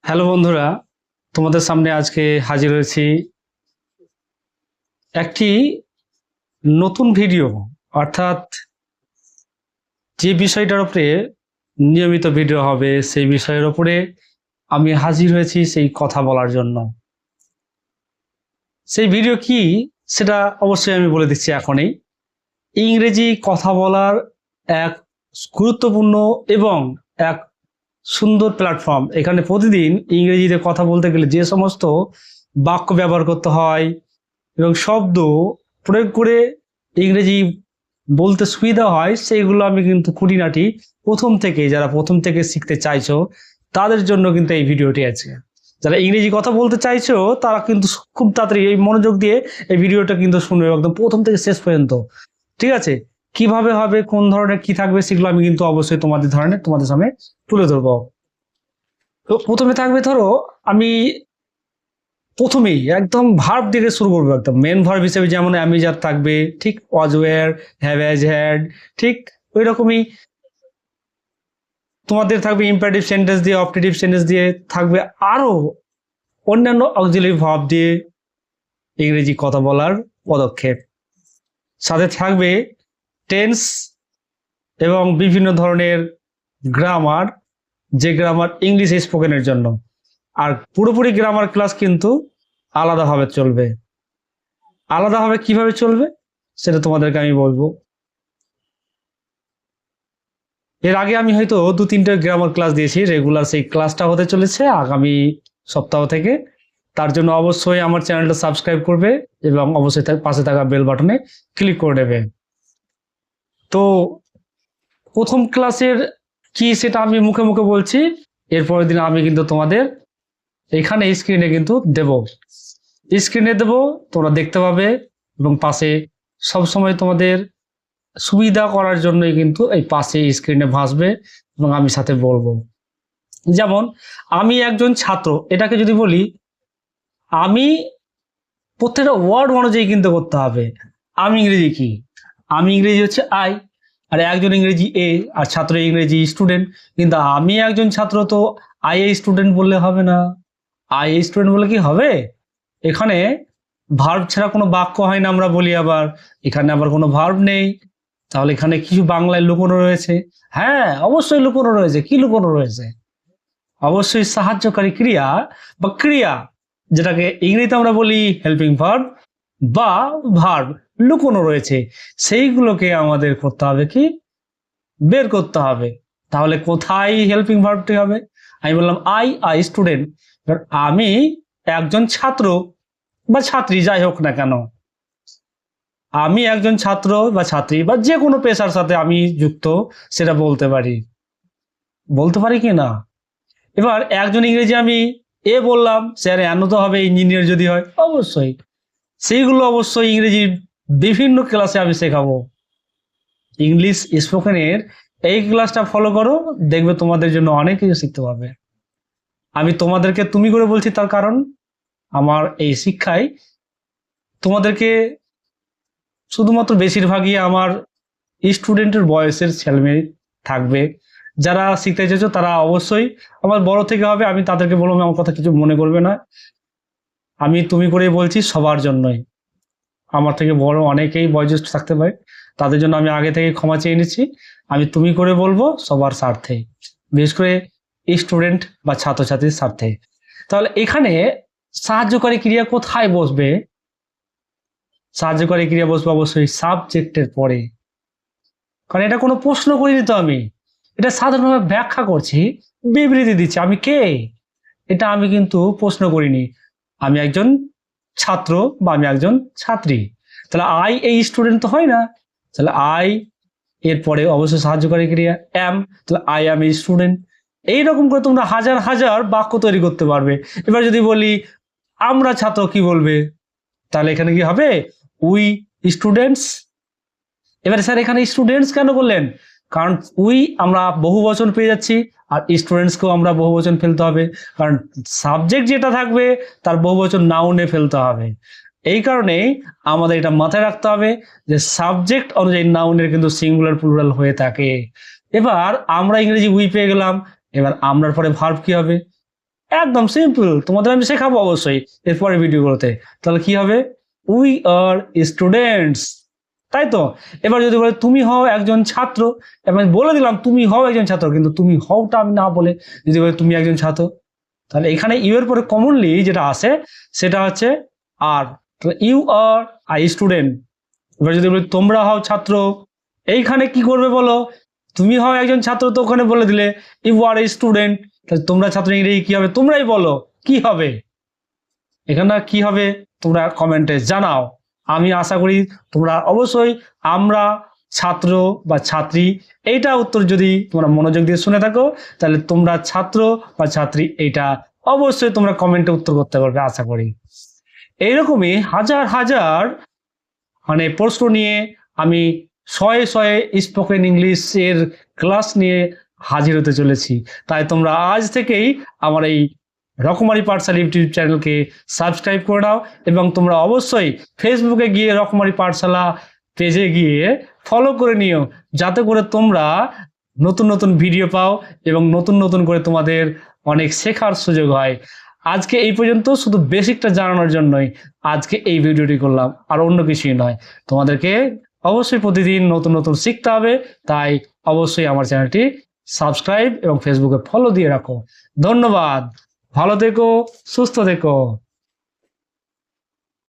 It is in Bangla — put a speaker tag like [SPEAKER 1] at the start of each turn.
[SPEAKER 1] হ্যালো বন্ধুরা, তোমাদের সামনে আজকে হাজির হয়েছি একটি নতুন ভিডিও। অর্থাৎ যে বিষয়টার উপরে নিয়মিত ভিডিও হবে সেই বিষয়ের উপরে আমি হাজির হয়েছি সেই কথা বলার জন্য। সেই ভিডিও কি সেটা অবশ্যই আমি বলে দিচ্ছি এখনই। ইংরেজি কথা বলার এক গুরুত্বপূর্ণ এবং এক সুন্দর প্ল্যাটফর্ম। এখানে প্রতিদিন ইংরেজিতে কথা বলতে গেলে যে সমস্ত বাক্য ব্যবহার করতে হয় এবং শব্দ প্রয়োগ করে ইংরেজি বলতে সুবিধা হয়, সেইগুলো আমি কিন্তু খুঁটিনাটি যারা প্রথম থেকে শিখতে চাইছো তাদের জন্য কিন্তু এই ভিডিওটি আছে। যারা ইংরেজি কথা বলতে চাইছো তারা কিন্তু খুব তাড়াতাড়ি এই মনোযোগ দিয়ে এই ভিডিওটা কিন্তু শুনবে একদম প্রথম থেকে শেষ পর্যন্ত। ঠিক আছে, কিভাবে হবে, কোন ধরনের কি থাকবে, সেগুলো আমি কিন্তু অবশ্যই তোমাদের সামনে তুলে ধরবো। তো প্রথমে থাকবে, ধরো আমি প্রথমেই একদম ভার্ব দিয়ে শুরু করবো। একদম মেন ভার্ব হিসেবে যেমন অ্যামিজার থাকবে, ঠিক ওয়াজ ওয়্যার, হ্যাভ হ্যাজ হ্যাড, ঠিক ওই রকমই তোমাদের থাকবে ইম্পারেটিভ সেন্টেন্স দিয়ে, অবজেক্টিভ সেন্টেন্স দিয়ে, থাকবে আরো অন্যান্য অক্সিলারি ভার্ব দিয়ে ইংরেজি কথা বলার পদক্ষেপ। সাথে থাকবে টেন্স এবং বিভিন্ন ধরনের গ্রামার, যে গ্রামার ইংলিশ স্পোকেনের জন্য। আর পুরোপুরি গ্রামার ক্লাস কিন্তু আলাদাভাবে চলবে। আলাদাভাবে কিভাবে চলবে সেটা তোমাদেরকে আমি বলবো। এর আগে আমি হয়তো 2-3টে গ্রামার ক্লাস দিয়েছি রেগুলার, সেই ক্লাসটা হতে চলেছে আগামী সপ্তাহ থেকে। তার জন্য অবশ্যই আমার চ্যানেলটা সাবস্ক্রাইব করবে এবং অবশ্যই পাশে থাকা বেল বাটনে ক্লিক করে নেবে। তো প্রথম ক্লাসের কি সেটা আমি মুখে মুখে বলছি, এরপরের দিন আমি কিন্তু তোমাদের এখানে স্ক্রিনে কিন্তু দেব, স্ক্রিনে দেব, তোমরা দেখতে পাবে এবং পাশে সবসময় তোমাদের সুবিধা করার জন্যই কিন্তু এই পাশে স্ক্রিনে ভাসবে এবং আমি সাথে বলবো। যেমন আমি একজন ছাত্র, এটাকে যদি বলি আমি, প্রত্যেকটা ওয়ার্ড অনুযায়ী কিন্তু করতে হবে। আমি ইংরেজি কি, আমি ইংরেজি হচ্ছে আই, আর একজন ইংরেজি এ, আর ছাত্র ইংরেজি স্টুডেন্ট। কিন্তু আমি একজন ছাত্র, তো আই এ স্টুডেন্ট বললে হবে না। আই এ স্টুডেন্ট বলে কি হবে? এখানে ভার্ব ছাড়া কোনো বাক্য হয় না আমরা বলি, আবার এখানে আবার কোনো ভার্ব নেই। তাহলে এখানে কিছু বাংলায় লুকোনো রয়েছে। হ্যাঁ, অবশ্যই লুকোনো রয়েছে। কি লুকোনো রয়েছে? অবশ্যই সাহায্যকারী ক্রিয়া বা ক্রিয়া, যেটাকে ইংরেজিতে আমরা বলি হেল্পিং ভার্ব বা ভার্ব, লুকোনো রয়েছে। সেইগুলোকে আমাদের করতে হবে কি, বের করতে হবে। তাহলে কোথায় হেল্পিং ভার্বটি হবে? আমি বললাম আই স্টুডেন্ট, আমি একজন ছাত্র বা ছাত্রী, যাই হোক না কেন, আমি একজন ছাত্র বা ছাত্রী বা যে কোনো পেশার সাথে আমি যুক্ত, সেটা বলতে পারি কি না? এবার একজন ইংরেজি আমি এ বললাম, স্যার এন তো হবে ইঞ্জিনিয়ার যদি হয়, অবশ্যই। সেইগুলো অবশ্যই ইংরেজি বিভিন্ন ক্লাসে আমি শেখাবো। ইংলিশ স্পোকেনের এই ক্লাসটা ফলো করো, দেখবে তোমাদের জন্য অনেক কিছু শিখতে পারবে। আমি তোমাদেরকে তুমি করে বলছি, তার কারণ আমার এই শিক্ষায় তোমাদেরকে শুধুমাত্র বেশিরভাগই আমার স্টুডেন্টের বয়সের ছেলেমেয়ে থাকবে। যারা শিখতে চাইছো তারা অবশ্যই আমার বড় থেকে হবে, আমি তাদেরকে বলবো, আমার কথা কিছু মনে করবে না। আমি তুমি করেই বলছি সবার জন্যই। আমার থেকে বড় অনেকেই বয়োজ্যেষ্ঠ থাকতে পারে, তাদের জন্য আমি আগে থেকে ক্ষমা চেয়ে নিচ্ছি। আমি তুমি করে বলবো সবার স্বার্থে, বিশেষ করে স্টুডেন্ট বা ছাত্রছাত্রীর স্বার্থে। তাহলে এখানে সাহায্যকারী ক্রিয়া কোথায় বসবে? সাহায্যকারী ক্রিয়া বসবে অবশ্যই সাবজেক্টের পরে। কারণ এটা কোনো প্রশ্ন করিনি তো, আমি এটা সাধারণভাবে ব্যাখ্যা করছি, বিবৃতি দিচ্ছি। আমি কে, এটা আমি কিন্তু প্রশ্ন করিনি। আমি একজন ছাত্র বা আমি একজন ছাত্রী। তাহলে আই এই স্টুডেন্ট তো হয় না, তাহলে আই এরপরে অবশ্যই সাহায্যকারী ক্রিয়া অ্যাম, তাহলে আই অ্যাম এ স্টুডেন্ট। এইরকম করে তোমরা হাজার হাজার বাক্য তৈরি করতে পারবে। এবার যদি বলি আমরা ছাত্র, কি বলবে? তাহলে এখানে কি হবে? We students. এবারে স্যার এখানে স্টুডেন্টস কেন বললেন? কারণ উই আমরা বহু বচন পেয়ে যাচ্ছি, আর স্টুডেন্টসকেও আমরা বহু বচন ফেলতে হবে, কারণ সাবজেক্ট যেটা থাকবে তার বহু বচন নাউনে ফেলতে হবে। এই কারণে আমাদের এটা মাথায় রাখতে হবে যে সাবজেক্ট অনুযায়ী নাউনের কিন্তু সিঙ্গুলার প্লুরাল হয়ে থাকে। এবার আমরা ইংরেজি উই পেয়ে গেলাম, এবার আমরার পরে ভার্ব কি হবে? একদম সিম্পল, তোমাদের আমি শেখাবো অবশ্যই এরপরে ভিডিওগুলোতে। তাহলে কি হবে? উই আর স্টুডেন্টস, তাই তো। এবার যদি বলে তুমি হও একজন ছাত্র, আমি বলে দিলাম তুমি হও একজন ছাত্র, কিন্তু তুমি হওটা আমি না বলে যদি বলে তুমি একজন ছাত্র, তাহলে এখানে ইউ এর পরে কমনলি যেটা আসে সেটা হচ্ছে are. You are I student. এবার যদি বলি তোমরা হও ছাত্র, এইখানে কি করবে বলো? তুমি হও একজন ছাত্র, তো ওখানে বলে দিলে ইউ আর এ স্টুডেন্ট। তাহলে তোমরা ছাত্র ইংরেজি কি হবে? তোমরাই বলো কি হবে এখানে, কি হবে তোমরা কমেন্টে জানাও। আমি আশা করি তোমরা অবশ্যই আমরা ছাত্র বা ছাত্রী এইটা উত্তর যদি তোমরা মনোযোগ দিয়ে শুনে থাকো, তাহলে তোমরা ছাত্র বা ছাত্রী এইটা অবশ্যই তোমরা কমেন্টে উত্তর করতে পারবে আশা করি। এইরকমই হাজার হাজার মানে প্রশ্ন নিয়ে আমি শয়ে শয়ে স্পোকেন ইংলিশের ক্লাস নিয়ে হাজির হতে চলেছি। তাই তোমরা আজ থেকেই আমার এই রকমারি পাঠশালা ইউটিউব চ্যানেলকে সাবস্ক্রাইব করে নাও, এবং তোমরা অবশ্যই ফেসবুকে গিয়ে রকমারি পাঠশালা পেজে গিয়ে ফলো করে নিও, যাতে করে তোমরা নতুন নতুন ভিডিও পাও এবং নতুন নতুন করে তোমাদের অনেক শেখার সুযোগ হয়। আজকে এই পর্যন্ত শুধু বেসিকটা জানানোর জন্যই আজকে এই ভিডিওটি করলাম, আর অন্য কিছুই নয়। তোমাদেরকে অবশ্যই প্রতিদিন নতুন নতুন শিখতে হবে, তাই অবশ্যই আমার চ্যানেলটি সাবস্ক্রাইব এবং ফেসবুকে ফলো দিয়ে রাখো। ধন্যবাদ, ভালো থেকো, সুস্থ থেকো।